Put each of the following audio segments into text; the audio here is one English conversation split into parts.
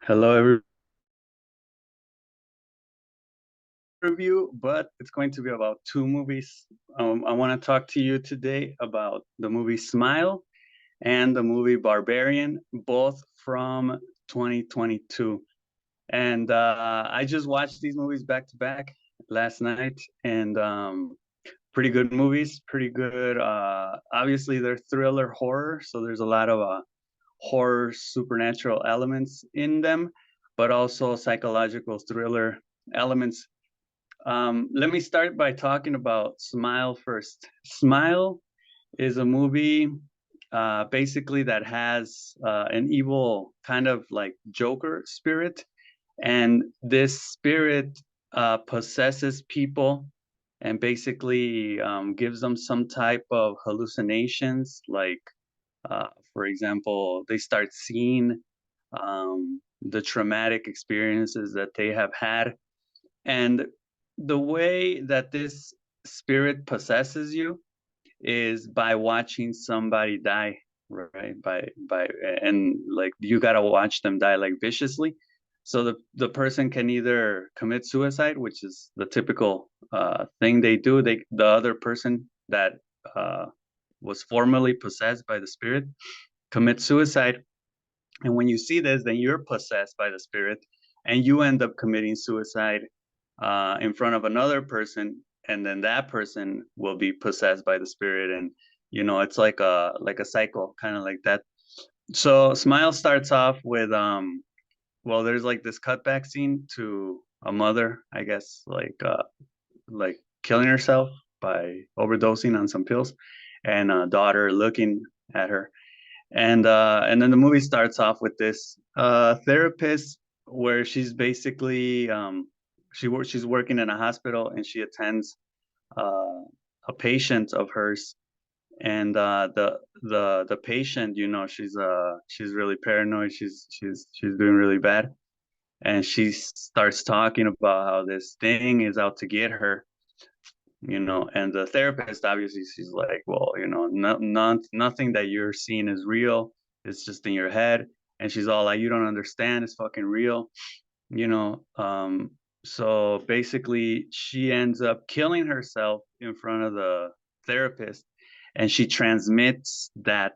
Hello, every review, but it's going to be about two movies. I want to talk to you today about the movie Smile and the movie Barbarian, both from 2022. And I just watched these movies back to back last night, and pretty good movies, pretty good. Obviously, they're thriller horror, so there's a lot of horror supernatural elements in them, but also psychological thriller elements. Let me start by talking about Smile first. Smile is a movie basically that has an evil kind of like Joker spirit, and this spirit possesses people and basically gives them some type of hallucinations. Like, for example, they start seeing the traumatic experiences that they have had, and the way that this spirit possesses you is by watching somebody die, right? By and like you gotta watch them die like viciously. So the person can either commit suicide, which is the typical thing they do. The other person that uh, was formerly possessed by the spirit commits suicide, and when you see this, then you're possessed by the spirit, and you end up committing suicide in front of another person, and then that person will be possessed by the spirit, and it's like a cycle, kind of like that. So Smile starts off with well, there's like this cutback scene to a mother, I guess, like killing herself by overdosing on some pills, and a daughter looking at her, and then the movie starts off with this therapist where she's basically she's working in a hospital, and she attends uh, a patient of hers, and the patient, she's really paranoid. She's doing really bad, and she starts talking about how this thing is out to get her, and the therapist, obviously, she's like, well, nothing that you're seeing is real. It's just in your head. And she's all like, you don't understand, it's fucking real, you know so basically she ends up killing herself in front of the therapist, and she transmits that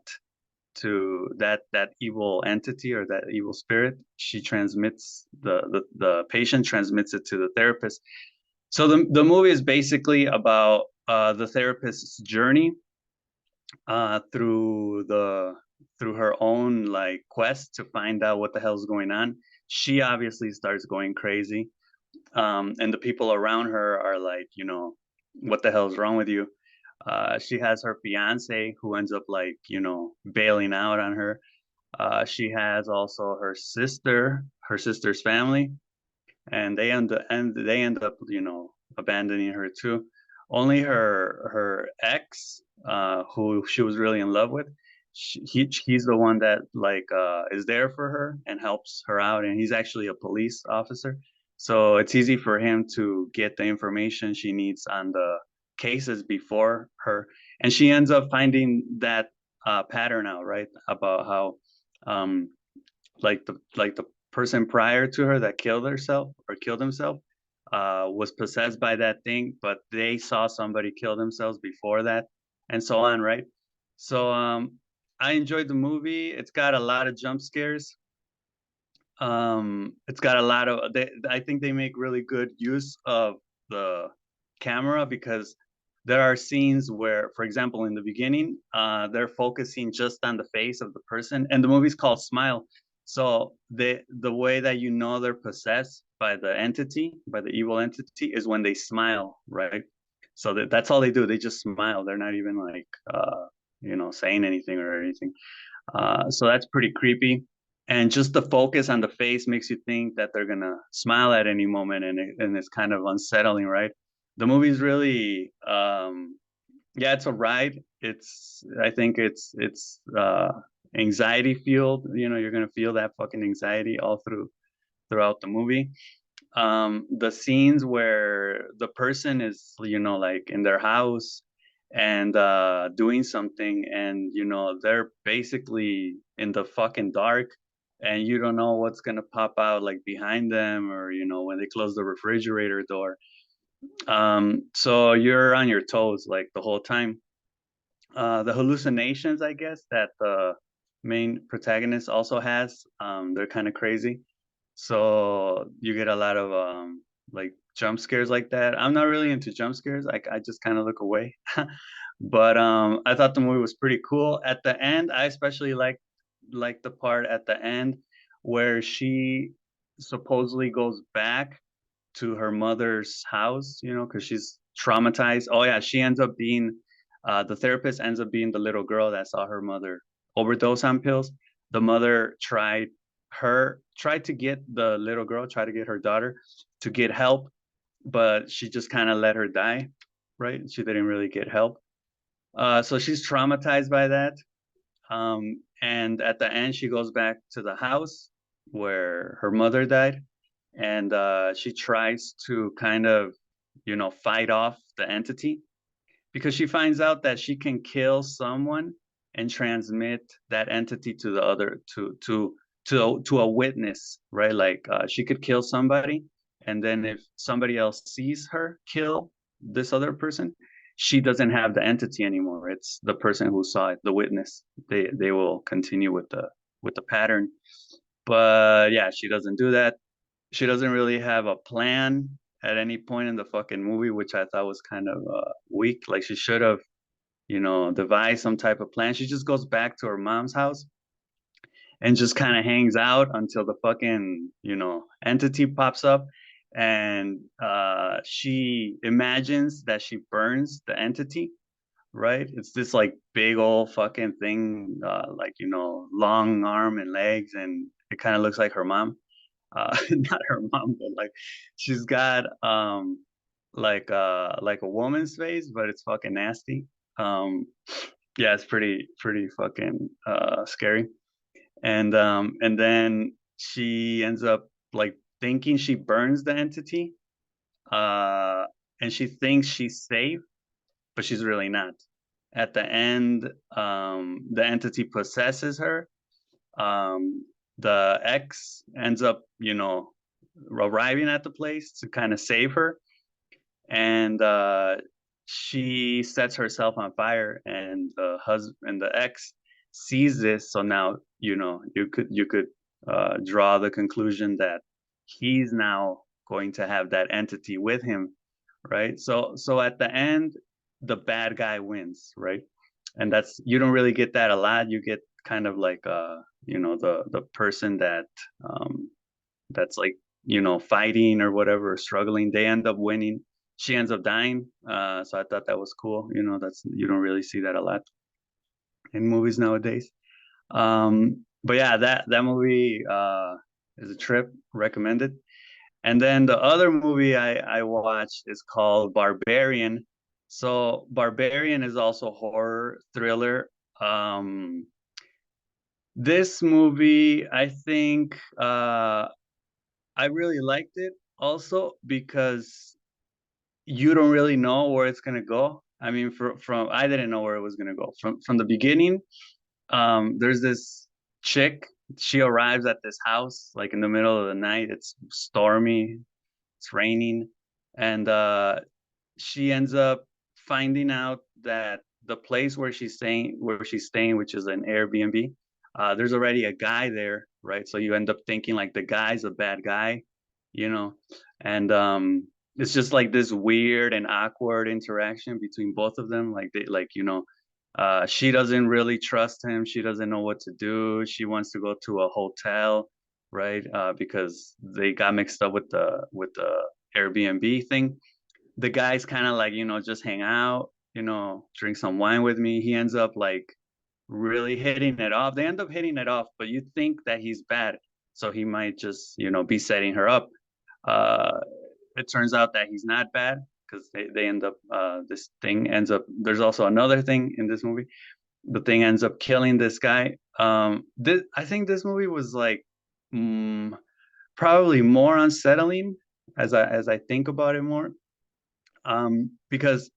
to that evil entity, or that evil spirit. She transmits the patient transmits it to the therapist. So the movie is basically about the therapist's journey through her own like quest to find out what the hell's going on. She obviously starts going crazy, and the people around her are like, what the hell's wrong with you? She has her fiance who ends up like, bailing out on her. She has also her sister's family, and they end up, abandoning her too. Only her ex, who she was really in love with, he's the one that like is there for her and helps her out, and he's actually a police officer, so it's easy for him to get the information she needs on the cases before her, and she ends up finding that pattern out, right, about how um like the person prior to her that killed herself or killed himself was possessed by that thing, but they saw somebody kill themselves before that, and so on, right? So I enjoyed the movie. It's got a lot of jump scares. It's got a lot of I think they make really good use of the camera, because there are scenes where, for example, in the beginning, they're focusing just on the face of the person, and the movie's called Smile. So the way that they're possessed by the entity, by the evil entity, is when they smile, right? So that's all they do. They just smile. They're not even like saying anything or anything. So that's pretty creepy. And just the focus on the face makes you think that they're gonna smile at any moment, and it's kind of unsettling, right? The movie's really, yeah, it's a ride. I think it's anxiety fueled. You're gonna feel that fucking anxiety all throughout the movie. The scenes where the person is, like in their house and doing something, and they're basically in the fucking dark, and you don't know what's gonna pop out like behind them, or when they close the refrigerator door. So you're on your toes like the whole time. The hallucinations, I guess, that the main protagonist also has, they're kind of crazy. So you get a lot of like jump scares like that. I'm not really into jump scares. I just kind of look away. But I thought the movie was pretty cool. At the end, I especially like the part at the end where she supposedly goes back to her mother's house, because she's traumatized. Oh yeah, she ends up being the therapist ends up being the little girl that saw her mother overdose on pills. The mother tried to get the little girl, tried to get her daughter to get help, but she just kind of let her die, right? She didn't really get help. So she's traumatized by that. And at the end, she goes back to the house where her mother died, and she tries to kind of, fight off the entity, because she finds out that she can kill someone and transmit that entity to the other to a witness, right? Like she could kill somebody, and then if somebody else sees her kill this other person, she doesn't have the entity anymore. It's the person who saw it, the witness. They will continue with the pattern. But yeah, she doesn't do that. She doesn't really have a plan at any point in the fucking movie, which I thought was kind of weak. Like she should have, devised some type of plan. She just goes back to her mom's house and just kind of hangs out until the fucking, entity pops up, and she imagines that she burns the entity, right? It's this like big old fucking thing, like, long arm and legs, and it kind of looks like her mom. Not her mom, but like she's got like a woman's face, but it's fucking nasty. Um yeah, it's pretty fucking scary. And then she ends up like thinking she burns the entity, uh and she thinks she's safe, but she's really not. At the end, the entity possesses her. The ex ends up, arriving at the place to kind of save her, and she sets herself on fire, and the husband and the ex sees this. So now, you could draw the conclusion that he's now going to have that entity with him, right? So at the end, the bad guy wins, right? And that's, you don't really get that a lot. You get kind of like the person um that's like, fighting or whatever, struggling, they end up winning. She ends up dying. So I thought that was cool. That's, you don't really see that a lot in movies nowadays. But yeah, that movie is a trip, recommended. And then the other movie I watched is called Barbarian. So Barbarian is also horror thriller. This movie, I think, I really liked it also because you don't really know where it's gonna go. I mean, from I didn't know where it was gonna go from the beginning. There's this chick. She arrives at this house like in the middle of the night. It's stormy. It's raining, and she ends up finding out that the place where she's staying, which is an Airbnb, there's already a guy there, right? So you end up thinking like the guy's a bad guy, you know, and it's just like this weird and awkward interaction between both of them. Like they, like, she doesn't really trust him. She doesn't know what to do. She wants to go to a hotel, right? Because they got mixed up with the Airbnb thing. The guy's kind of like, just hang out, drink some wine with me. He ends up like really hitting it off. They end up hitting it off, but you think that he's bad. So he might just, be setting her up. Uh, it turns out that he's not bad, because they end up, this thing ends up, there's also another thing in this movie. The thing ends up killing this guy. I think this movie was like, mm, probably more unsettling as I think about it more. Because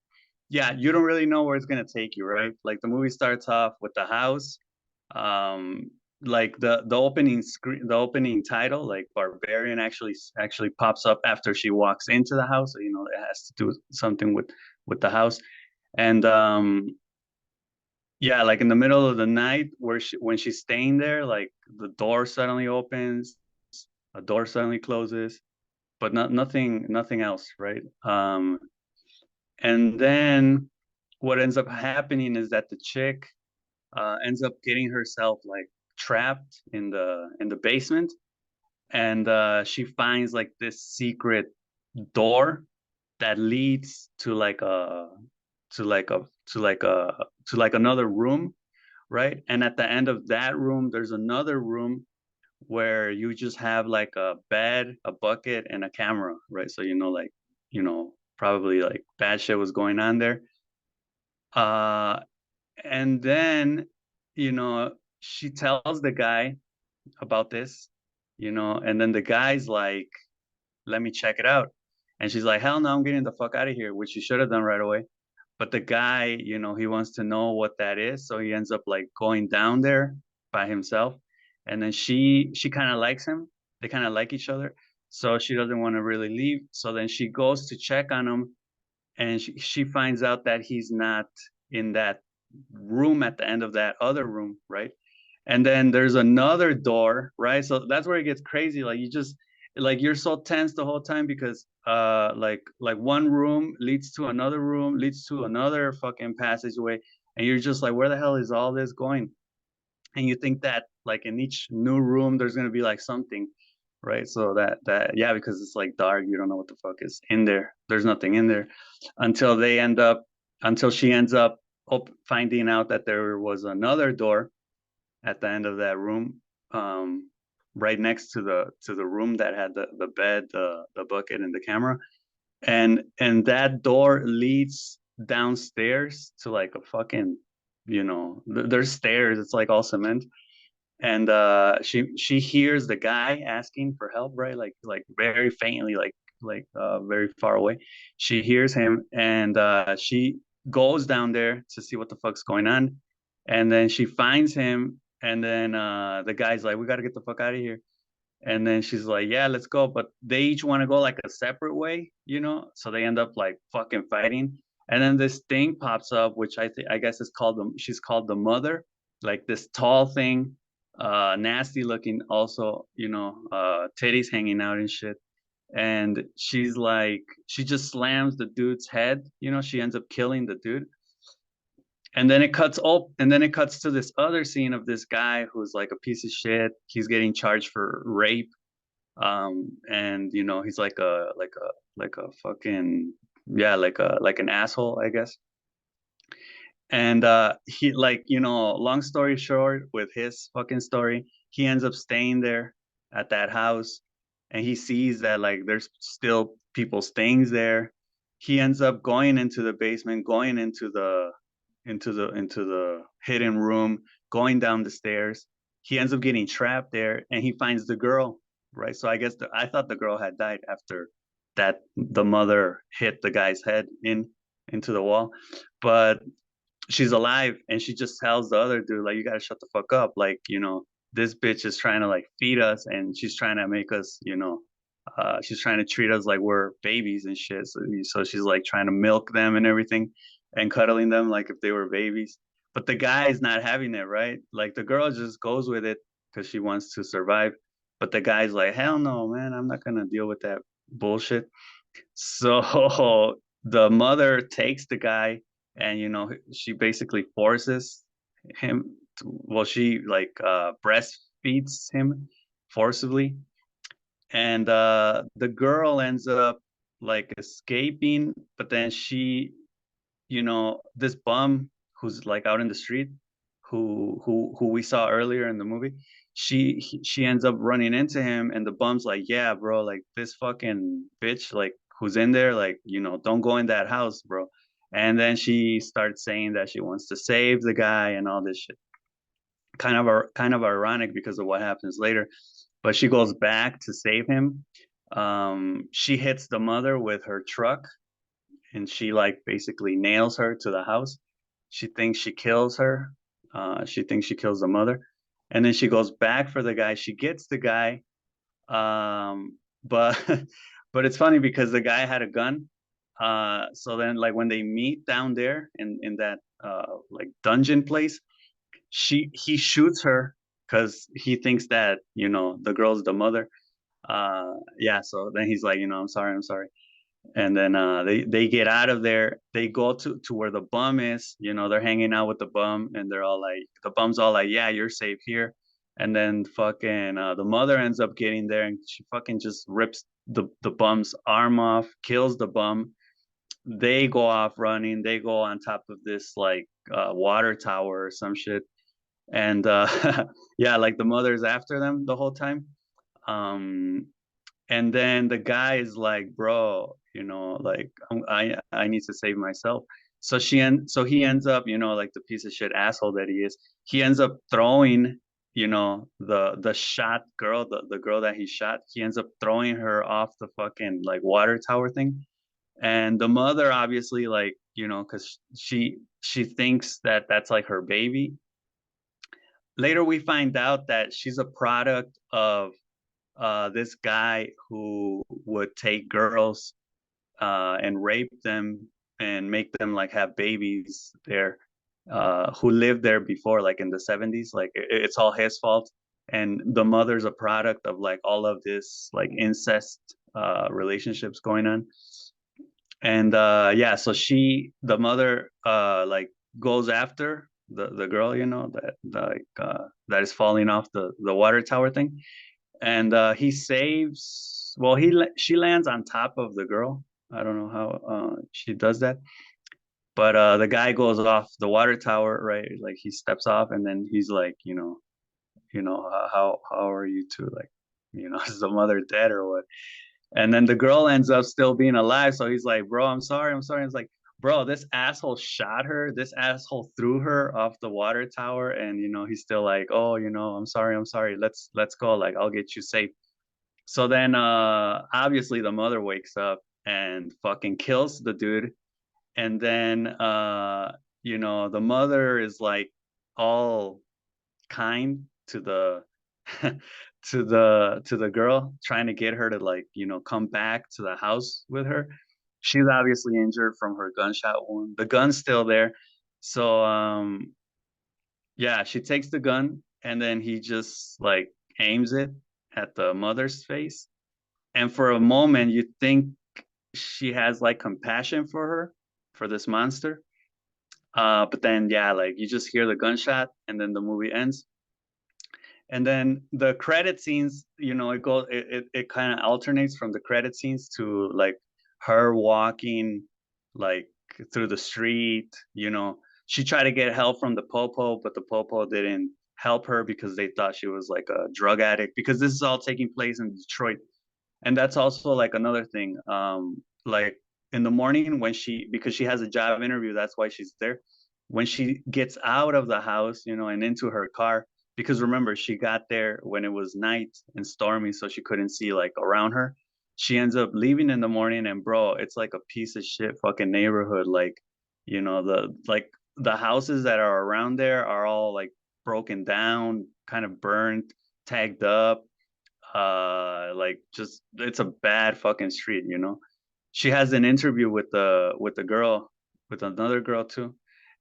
yeah, you don't really know where it's gonna take you, right? Like the movie starts off with the house. Um, like the opening screen, the opening title, like Barbarian, actually pops up after she walks into the house. So, you know, it has to do something with the house. And yeah, like in the middle of the night, when she's staying there, like the door suddenly opens, a door suddenly closes, but nothing else, right? And then what ends up happening is that the chick ends up getting herself like trapped in the basement, and she finds like this secret door that leads to like a to like a to like a to like another room, right? And at the end of that room, there's another room where you just have like a bed, a bucket, and a camera, right? So you know, like, you know, probably like bad shit was going on there. Uh, and then, you know, she tells the guy about this, you know, and then the guy's like, let me check it out. And she's like, hell no, I'm getting the fuck out of here, which she should have done right away. But the guy, you know, he wants to know what that is. So he ends up like going down there by himself. And then she kind of likes him. They kind of like each other. So she doesn't want to really leave. So then she goes to check on him, and she finds out that he's not in that room at the end of that other room, right? And then there's another door, right? So that's where it gets crazy. Like you just like you're so tense the whole time because like one room leads to another room, leads to another fucking passageway, and you're just like, where the hell is all this going? And you think that like in each new room there's gonna be like something, right? So that yeah, because it's like dark, you don't know what the fuck is in there. There's nothing in there until they end up until she ends up finding out that there was another door at the end of that room, um, right next to the room that had the bed, the bucket, and the camera, and that door leads downstairs to like a fucking, you know, there's stairs. It's like all cement, and she hears the guy asking for help, right? Like very faintly, like very far away. She hears him, and she goes down there to see what the fuck's going on, and then she finds him, and then the guy's like, "We got to get the fuck out of here." And then she's like, "Yeah, let's go." But they each want to go like a separate way, you know? So they end up like fucking fighting. And then this thing pops up, which I guess is called she's called the mother, like this tall thing, nasty looking, also, you know, titties hanging out and shit. And she's like, she just slams the dude's head, you know, she ends up killing the dude. And then it cuts to this other scene of this guy who's like a piece of shit. He's getting charged for rape, and you know he's like a fucking, yeah, like an asshole, I guess. And he, like, you know, long story short, with his fucking story, he ends up staying there at that house, and he sees that like there's still people's things there. He ends up going into the basement, going into the hidden room, going down the stairs. He ends up getting trapped there, and he finds the girl, right? So I guess I thought the girl had died after that the mother hit the guy's head into the wall, but she's alive, and she just tells the other dude like, you gotta shut the fuck up, like, you know, this bitch is trying to like feed us, and she's trying to make us, you know, she's trying to treat us like we're babies and shit. So she's like trying to milk them and everything, and cuddling them like if they were babies. But the guy is not having it, right? Like the girl just goes with it because she wants to survive, but the guy's like, hell no, man, I'm not gonna deal with that bullshit. So the mother takes the guy, and you know she basically forces him well, she like breastfeeds him forcibly, and the girl ends up like escaping, but then she, you know, this bum who's like out in the street, who we saw earlier in the movie, she ends up running into him, and the bum's like, yeah, bro, like this fucking bitch, like who's in there, like, you know, don't go in that house, bro. And then she starts saying that she wants to save the guy and all this shit. Kind of ironic because of what happens later. But she goes back to save him. She hits the mother with her truck, and she like basically nails her to the house. She thinks she kills her. She thinks she kills the mother. and then she goes back for the guy. She gets the guy, but but it's funny because the guy had a gun. So then like when they meet down there in that like dungeon place, he shoots her because he thinks that the girl's the mother. Yeah, so then he's like, I'm sorry. And then they get out of there. They go to where the bum is. They're hanging out with the bum, and they're all like, the bum's all like, yeah, you're safe here. And then fucking the mother ends up getting there, and she fucking just rips the bum's arm off, kills the bum. They go off running. They go on top of this like water tower or some shit. And yeah, like the mother's after them the whole time. Um, and then the guy is like, bro, like I need to save myself. So he ends up, like the piece of shit asshole that he is, he ends up throwing, the shot girl, the girl that he shot, he ends up throwing her off the fucking like water tower thing. And the mother obviously, like, because she thinks that that's like her baby. Later we find out that she's a product of this guy who would take girls and rape them and make them like have babies there, who lived there before, like in the 70s. Like it's all his fault. And the mother's a product of like all of this like incest relationships going on. And yeah, so the mother, like goes after the girl, that is falling off the water tower thing. And he saves. Well, she lands on top of the girl. I don't know how she does that, but the guy goes off the water tower, right? Like he steps off, and then he's like, how are you two, like, is the mother dead or what? And then the girl ends up still being alive. So he's like, bro, I'm sorry, I'm sorry. It's like, bro, this asshole shot her. This asshole threw her off the water tower, and he's still like, oh, I'm sorry, I'm sorry. Let's go. Like, I'll get you safe. So then obviously the mother wakes up and fucking kills the dude. And then the mother is like all kind to the to the girl, trying to get her to like, come back to the house with her. She's obviously injured from her gunshot wound. The gun's still there. So yeah, she takes the gun, and then he just like aims it at the mother's face. And for a moment you think she has like compassion for her, for this monster. But then yeah, like you just hear the gunshot, and then the movie ends. And then the credit scenes, it kind of alternates from the credit scenes to like her walking like through the street. She tried to get help from the popo, but the popo didn't help her because they thought she was like a drug addict, because this is all taking place in Detroit. And that's also like another thing, like in the morning, when because she has a job interview, that's why she's there. When she gets out of the house, and into her car, because remember, she got there when it was night and stormy, so she couldn't see like around her. She ends up leaving in the morning, and bro, it's like a piece of shit fucking neighborhood. Like, the houses that are around there are all like broken down, kind of burnt, tagged up. Like, just, it's a bad fucking street. She has an interview with the girl, with another girl too.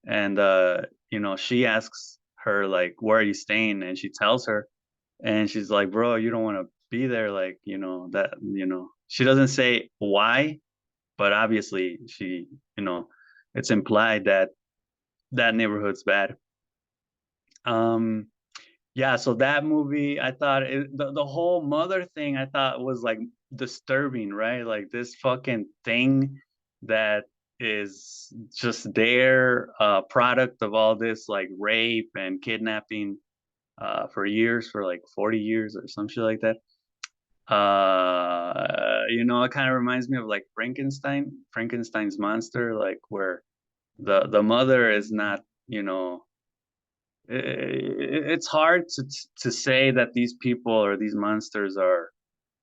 And she asks her like, where are you staying? And she tells her, and she's like, bro, you don't want to be there, like, that, she doesn't say why, but obviously you know it's implied that that neighborhood's bad. um yeah, so that movie, I thought the whole mother thing, I thought was like disturbing, right? Like this fucking thing that is just their product of all this like rape and kidnapping for years, for like 40 years or some shit like that. It kind of reminds me of like Frankenstein's monster, like where the mother is not, you know, it's hard to say that these people or these monsters are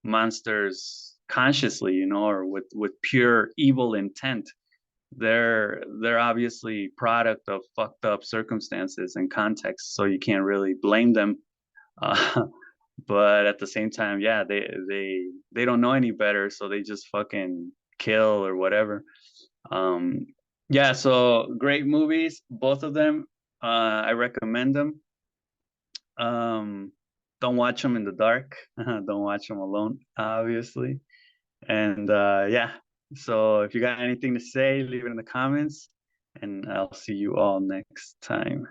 monsters consciously, or with pure evil intent. They're obviously product of fucked up circumstances and context, so you can't really blame them uh, but at the same time, yeah, they don't know any better, so they just fucking kill or whatever. um yeah, so great movies, both of them. I recommend them. um don't watch them in the dark. Don't watch them alone, obviously. And yeah, so if you got anything to say, leave it in the comments, and I'll see you all next time.